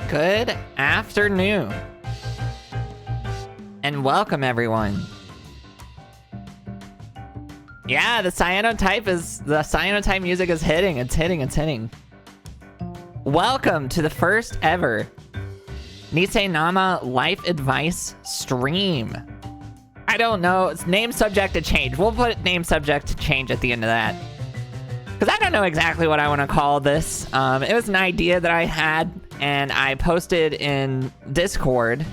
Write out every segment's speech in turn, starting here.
Good afternoon. And welcome, everyone. Yeah, the cyanotype music is hitting. It's hitting. Welcome to the first ever Nisenama life advice stream. I don't know. It's name subject to change. We'll put name subject to change at the end of that. Because I don't know exactly what I want to call this. It was an idea that I had, and I posted in Discord.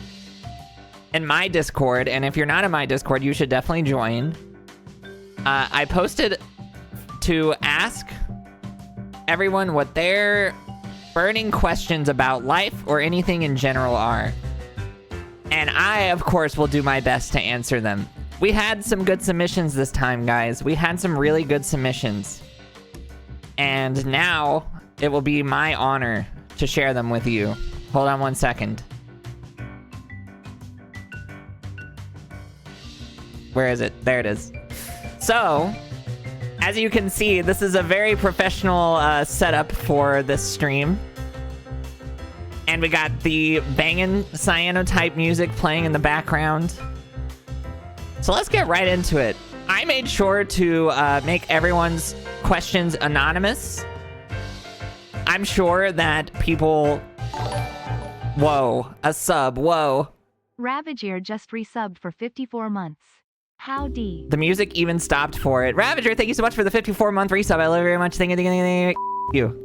In my Discord, and if you're not in my Discord, you should definitely join. I posted to ask everyone what their burning questions about life or anything in general are. And I, of course, will do my best to answer them. We had some good submissions this time, guys. We had some really good submissions. And now it will be my honor to share them with you. Hold on one second. Where is it? There it is. So, as you can see, this is a very professional setup for this stream. And we got the banging cyanotype music playing in the background. So let's get right into it. I made sure to make everyone's questions anonymous. I'm sure that people... Whoa, a sub, whoa. Ravager just resubbed for 54 months. Howdy. The music even stopped for it. Ravager, thank you so much for the 54-month resub. I love you very much. Thank you.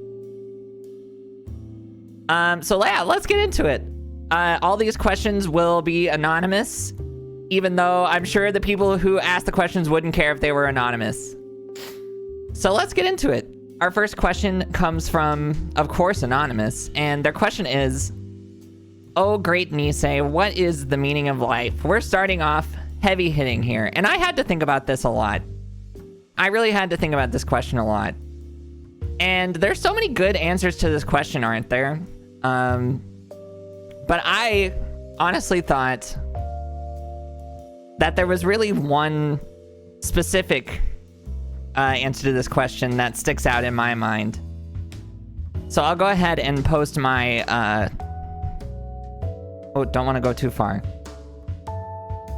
So yeah, let's get into it. All these questions will be anonymous, even though I'm sure the people who asked the questions wouldn't care if they were anonymous. So let's get into it. Our first question comes from, of course, anonymous, and their question is, "Oh, great Nisei, what is the meaning of life?" We're starting off heavy hitting here, and I had to think about this a lot. I really had to think about this question a lot. And there's so many good answers to this question, aren't there? But I honestly thought that there was really one specific answer to this question that sticks out in my mind. So I'll go ahead and post my... Oh, don't want to go too far.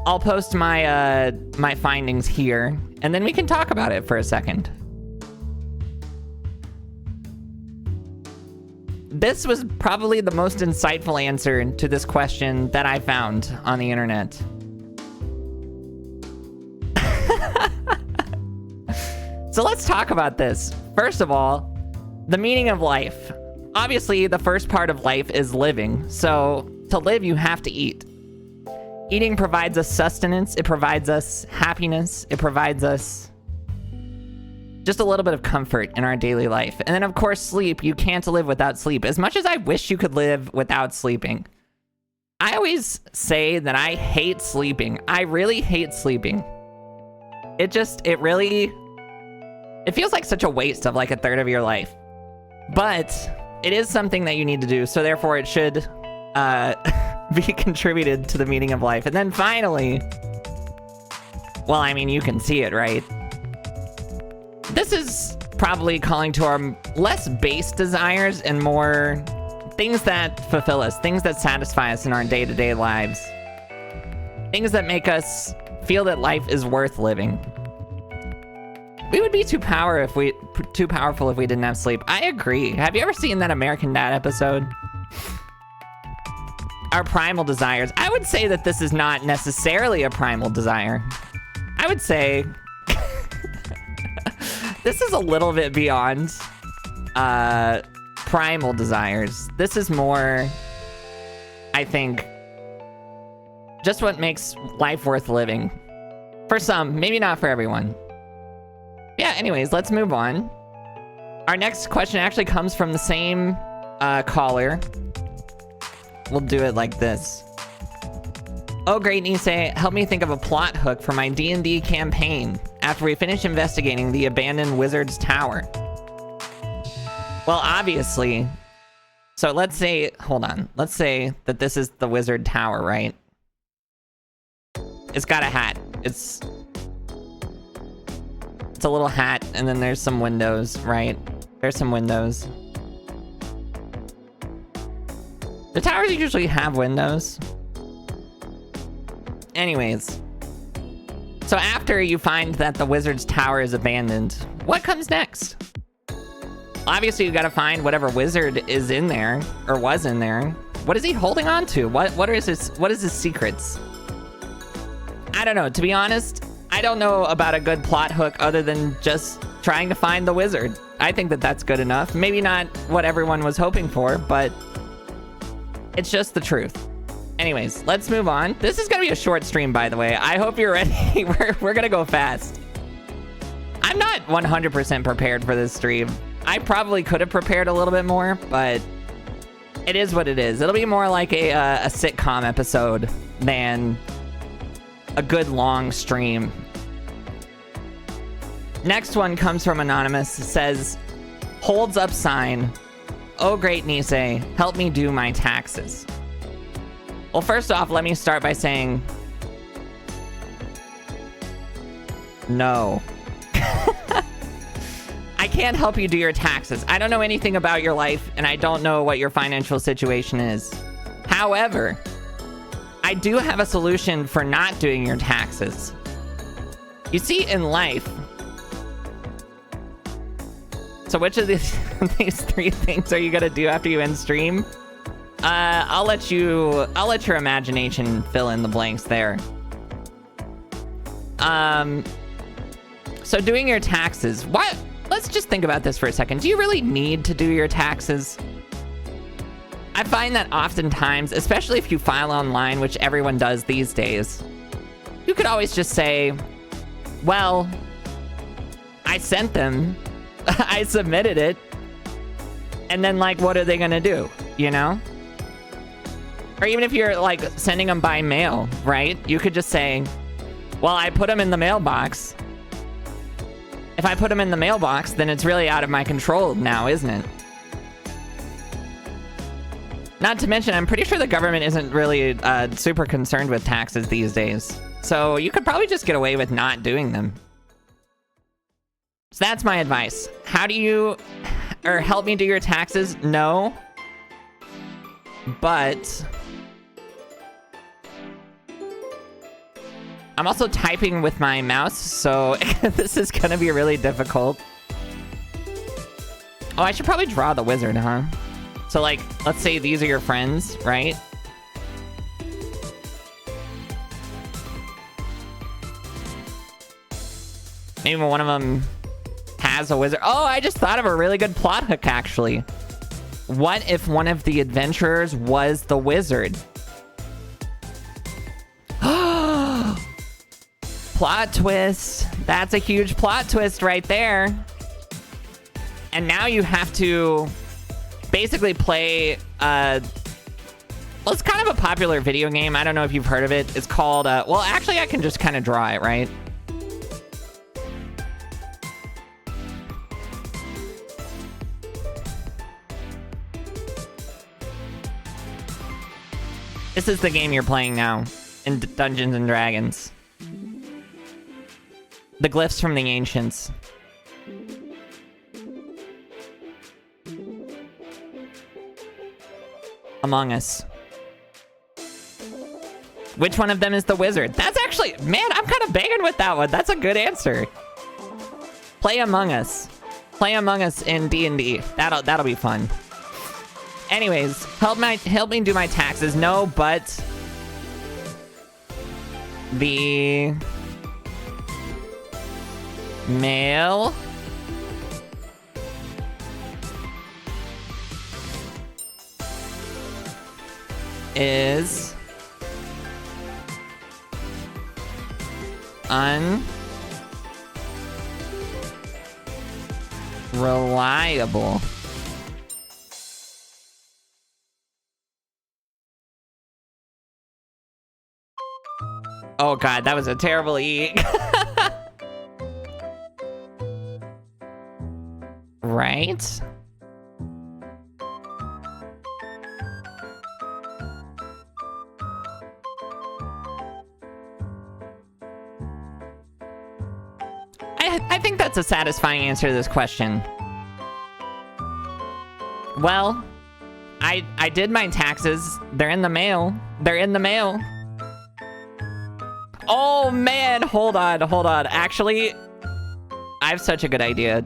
I'll post my my findings here, and then we can talk about it for a second. This was probably the most insightful answer to this question that I found on the internet. So let's talk about this. First of all, the meaning of life. Obviously, the first part of life is living. So to live, you have to eat. Eating provides us sustenance. It provides us happiness. It provides us just a little bit of comfort in our daily life. And then, of course, sleep. You can't live without sleep. As much as I wish you could live without sleeping, I always say that I hate sleeping. I really hate sleeping. It feels like such a waste of like a third of your life. But it is something that you need to do. So therefore, it should be contributed to the meaning of life. And then finally, well, I mean, you can see it, right? This is probably calling to our less base desires and more things that fulfill us, things that satisfy us in our day-to-day lives, things that make us feel that life is worth living. We would be too powerful if we didn't have sleep. I agree. Have you ever seen that American Dad episode? Our primal desires. I would say that this is not necessarily a primal desire. I would say this is a little bit beyond primal desires. This is more, I think, just what makes life worth living. For some, maybe not for everyone. Yeah, anyways, let's move on. Our next question actually comes from the same caller. We'll do it like this. "Oh, great Nisei, help me think of a plot hook for my D&D campaign after we finish investigating the abandoned wizard's tower." Well, obviously. So let's say, hold on. Let's say that this is the wizard tower, right? It's got a hat. It's a little hat, and then there's some windows, right? There's some windows. The towers usually have windows. Anyways. So after you find that the wizard's tower is abandoned, what comes next? Obviously, you gotta find whatever wizard is in there, or was in there. What is he holding on to? What is his secrets? I don't know. To be honest, I don't know about a good plot hook other than just trying to find the wizard. I think that that's good enough. Maybe not what everyone was hoping for, but it's just the truth. Anyways, let's move on. This is gonna be a short stream, by the way. I hope you're ready. We're gonna go fast. I'm not 100% prepared for this stream. I probably could have prepared a little bit more, but it is what it is. It'll be more like a sitcom episode than a good long stream. Next one comes from Anonymous. It says, holds up sign. Oh, great Nisei, help me do my taxes. Well, first off, let me start by saying no. I can't help you do your taxes. I don't know anything about your life, and I don't know what your financial situation is. However, I do have a solution for not doing your taxes. You see, in life... So which of these three things are you gonna do after you end stream? I'll let your imagination fill in the blanks there. So doing your taxes. What? Let's just think about this for a second. Do you really need to do your taxes? I find that oftentimes, especially if you file online, which everyone does these days, you could always just say, well, I sent them, I submitted it, and then, like, what are they gonna do, you know? Or even if you're, like, sending them by mail, right? You could just say, well, I put them in the mailbox. If I put them in the mailbox, then it's really out of my control now, isn't it? Not to mention, I'm pretty sure the government isn't really super concerned with taxes these days. So you could probably just get away with not doing them. So that's my advice. How do you... or help me do your taxes? No. But... I'm also typing with my mouse, so this is gonna be really difficult. Oh, I should probably draw the wizard, huh? So, like, let's say these are your friends, right? Maybe one of them has a wizard. Oh, I just thought of a really good plot hook, actually. What if one of the adventurers was the wizard? Plot twist. That's a huge plot twist right there. And now you have to basically play... well, it's kind of a popular video game. I don't know if you've heard of it. It's called... well, actually, I can just kind of draw it, right? This is the game you're playing now in Dungeons and Dragons. The glyphs from the ancients. Among Us. Which one of them is the wizard? That's actually... Man, I'm kind of banging with that one. That's a good answer. Play Among Us. Play Among Us in D&D. That'll be fun. Anyways, help me do my taxes. No, but... the... mail... is... unreliable. Oh god, that was a terrible E. Right? I think that's a satisfying answer to this question. Well, I did my taxes. They're in the mail. They're in the mail. Oh man, hold on. Actually, I have such a good idea.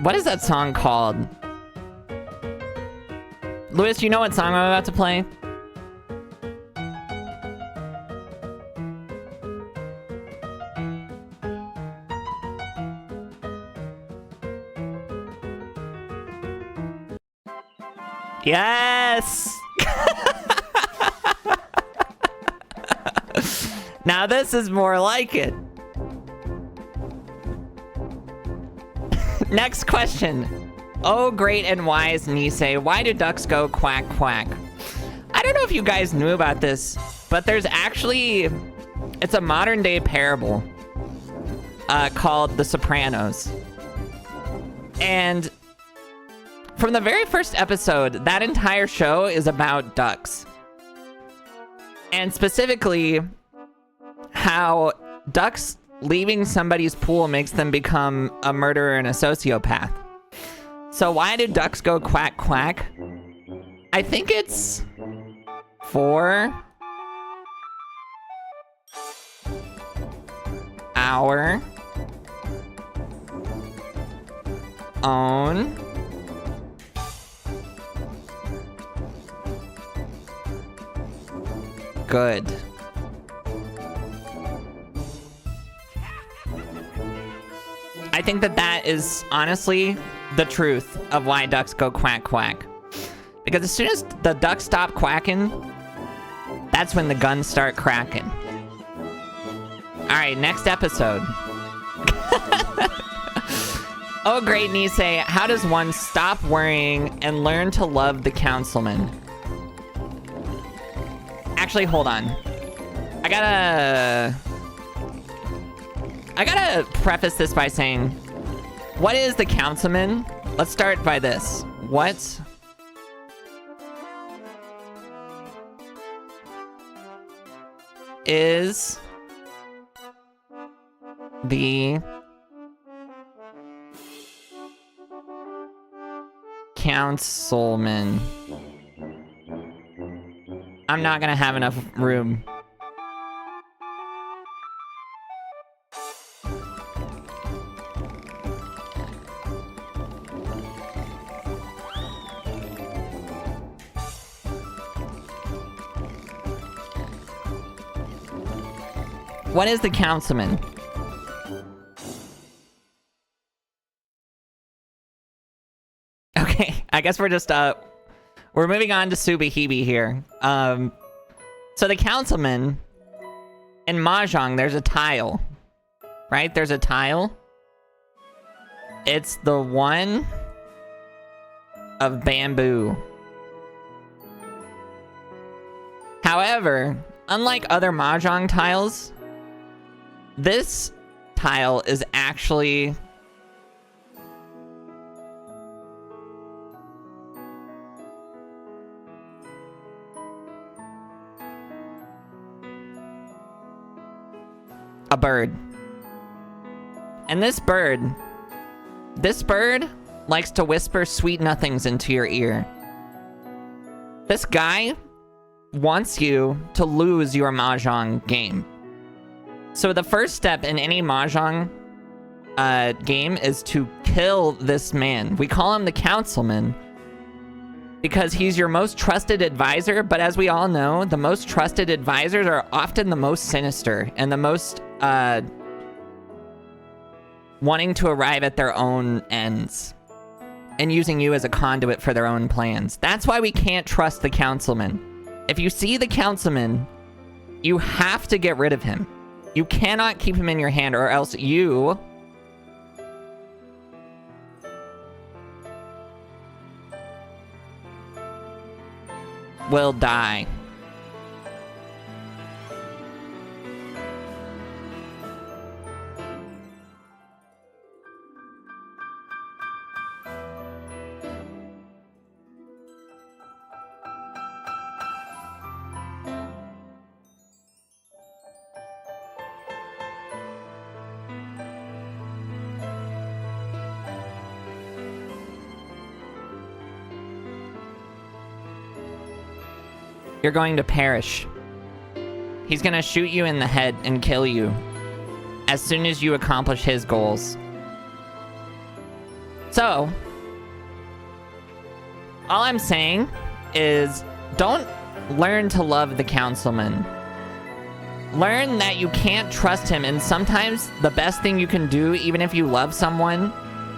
What is that song called? Lewis, you know what song I'm about to play? Yes! Now this is more like it. Next question. Oh, great and wise Nisei, why do ducks go quack quack? I don't know if you guys knew about this, but there's actually... It's a modern day parable called The Sopranos. And from the very first episode, that entire show is about ducks. And specifically, how ducks leaving somebody's pool makes them become a murderer and a sociopath. So why do ducks go quack quack? I think it's for our own good. I think that is honestly the truth of why ducks go quack quack. Because as soon as the ducks stop quacking, that's when the guns start cracking. Alright, next episode. Oh great Nisei, how does one stop worrying and learn to love the councilman? Actually, hold on. I gotta preface this by saying, what is the councilman? Let's start by this. What is the councilman? I'm not gonna have enough room. What is the councilman? Okay, I guess we're just we're moving on to Subahibi here. So the councilman in Mahjong, there's a tile, right? There's a tile. It's the one of bamboo. However, unlike other Mahjong tiles, this tile is actually a bird. And this bird likes to whisper sweet nothings into your ear. This guy wants you to lose your Mahjong game. So the first step in any Mahjong game is to kill this man. We call him the councilman because he's your most trusted advisor, but as we all know, the most trusted advisors are often the most sinister and the most wanting to arrive at their own ends and using you as a conduit for their own plans. That's why we can't trust the councilman. If you see the councilman, you have to get rid of him. You cannot keep him in your hand, or else you will die. You're going to perish. He's gonna shoot you in the head and kill you as soon as you accomplish his goals. So, all I'm saying is don't learn to love the councilman. Learn that you can't trust him, and sometimes the best thing you can do, even if you love someone,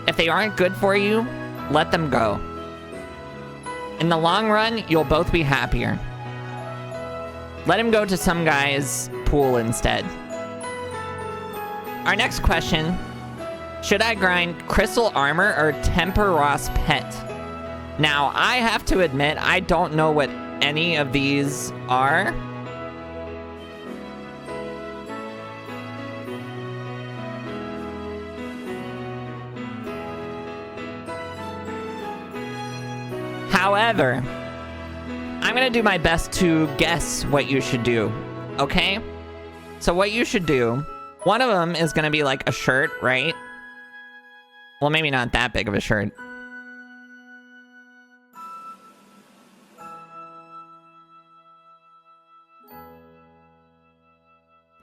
if they aren't good for you, let them go. In the long run, you'll both be happier. Let him go to some guy's pool instead. Our next question: should I grind Crystal Armor or Temper Ross Pet? Now, I have to admit, I don't know what any of these are. However, I'm gonna do my best to guess what you should do, okay? So what you should do, one of them is gonna be like a shirt, right? Well, maybe not that big of a shirt.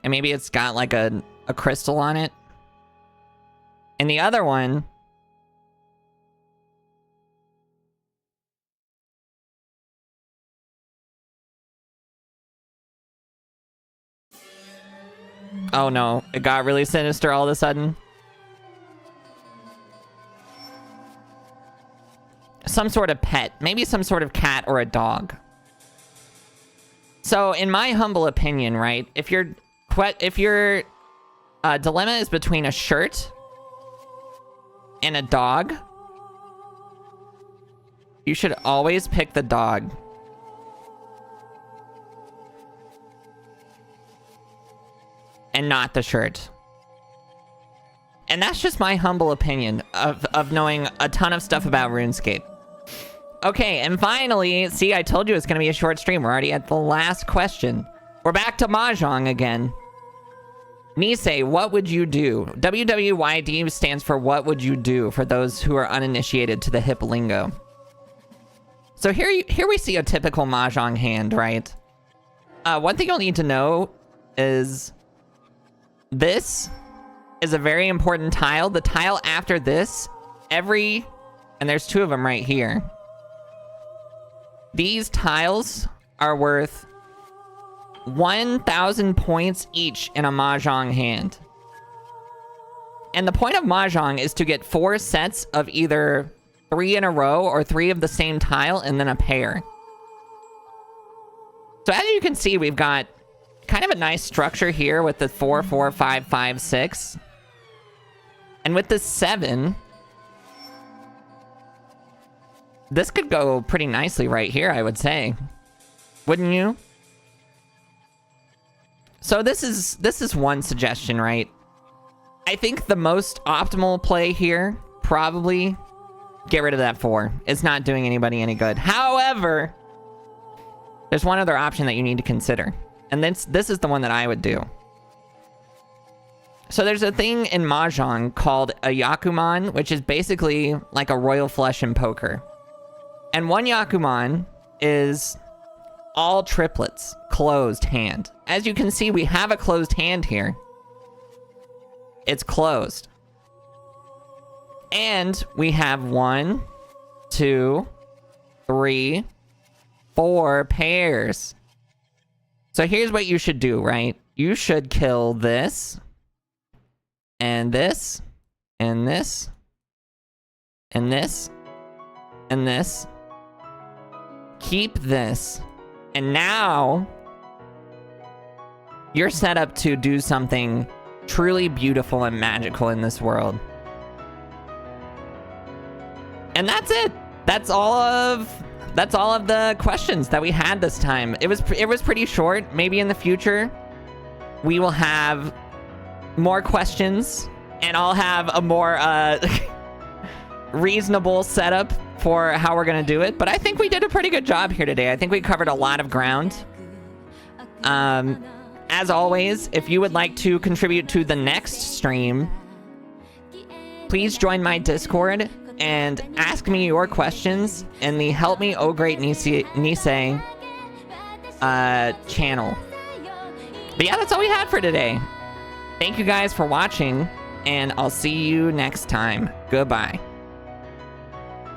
And maybe it's got like a crystal on it. And the other one... oh no, it got really sinister all of a sudden. Some sort of pet. Maybe some sort of cat or a dog. So, in my humble opinion, right, if your dilemma is between a shirt and a dog, you should always pick the dog. And not the shirt. And that's just my humble opinion of knowing a ton of stuff about RuneScape. Okay, and finally, see, I told you it's gonna be a short stream. We're already at the last question. We're back to Mahjong again. Nisei, what would you do? WWYD stands for what would you do for those who are uninitiated to the hip lingo. So here we see a typical Mahjong hand, right? One thing you'll need to know is... this is a very important tile. The tile after this, and there's two of them right here. These tiles are worth 1,000 points each in a Mahjong hand. And the point of Mahjong is to get 4 sets of either 3 in a row or 3 of the same tile and then a pair. So as you can see, we've got kind of a nice structure here with the 4, 4, 5, 5, 6. And with the 7, this could go pretty nicely right here, I would say. Wouldn't you? So this is one suggestion, right? I think the most optimal play here, probably get rid of that 4. It's not doing anybody any good. However, there's one other option that you need to consider. And this is the one that I would do. So there's a thing in Mahjong called a Yakuman, which is basically like a royal flush in poker. And one Yakuman is all triplets, closed hand. As you can see, we have a closed hand here. It's closed. And we have 1, 2, 3, 4 pairs. So here's what you should do, right? You should kill this, and this, and this, and this, and this. Keep this. And now, you're set up to do something truly beautiful and magical in this world. And that's it. That's all of the questions that we had this time. It was pretty short. Maybe in the future we will have more questions and I'll have a more reasonable setup for how we're gonna do it. But I think we did a pretty good job here today. I think we covered a lot of ground. As always, if you would like to contribute to the next stream, please join my Discord and ask me your questions in the Help Me Oh Great Nisei channel. But yeah, that's all we had for today. Thank you guys for watching, and I'll see you next time. Goodbye.